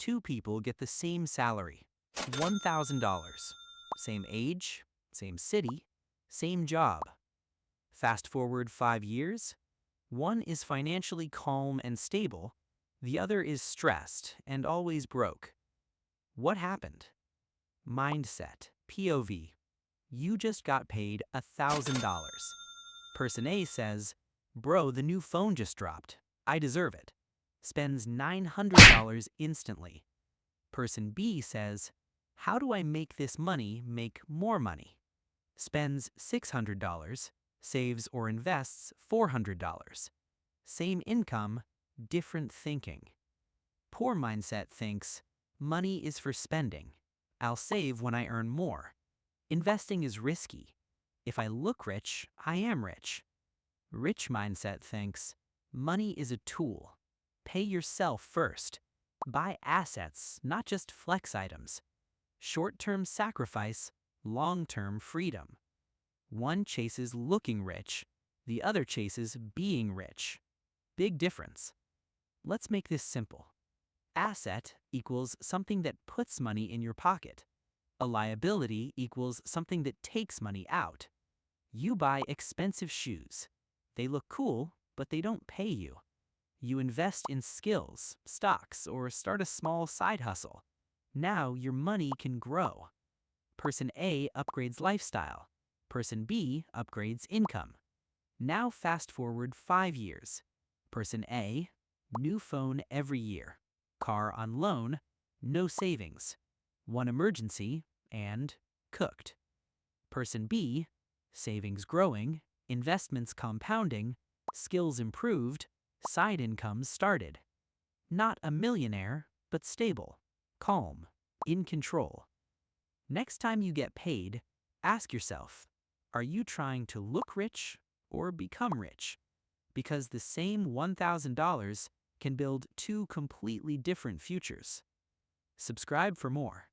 Two people get the same salary, $1,000. Same age, same city, same job. Fast forward 5 years, one is financially calm and stable, the other is stressed and always broke. What happened? Mindset, POV. You just got paid $1,000. Person A says, "Bro, the new phone just dropped. I deserve it." Spends $900 instantly. Person B says, "How do I make this money make more money?" Spends $600, saves or invests $400. Same income, different thinking. Poor mindset thinks, money is for spending. I'll save when I earn more. Investing is risky. If I look rich, I am rich. Rich mindset thinks, money is a tool. Pay yourself first. Buy assets, not just flex items. Short-term sacrifice, long-term freedom. One chases looking rich, the other chases being rich. Big difference. Let's make this simple. Asset equals something that puts money in your pocket. A liability equals something that takes money out. You buy expensive shoes. They look cool, but they don't pay you. You invest in skills, stocks, or start a small side hustle. Now your money can grow. Person A upgrades lifestyle. Person B upgrades income. Now fast forward 5 years. Person A, new phone every year. Car on loan, no savings. One emergency, and cooked. Person B, savings growing, investments compounding, skills improved, side incomes started. Not a millionaire, but stable, calm, in control. Next time you get paid, ask yourself, are you trying to look rich or become rich? Because the same $1,000 can build two completely different futures. Subscribe for more.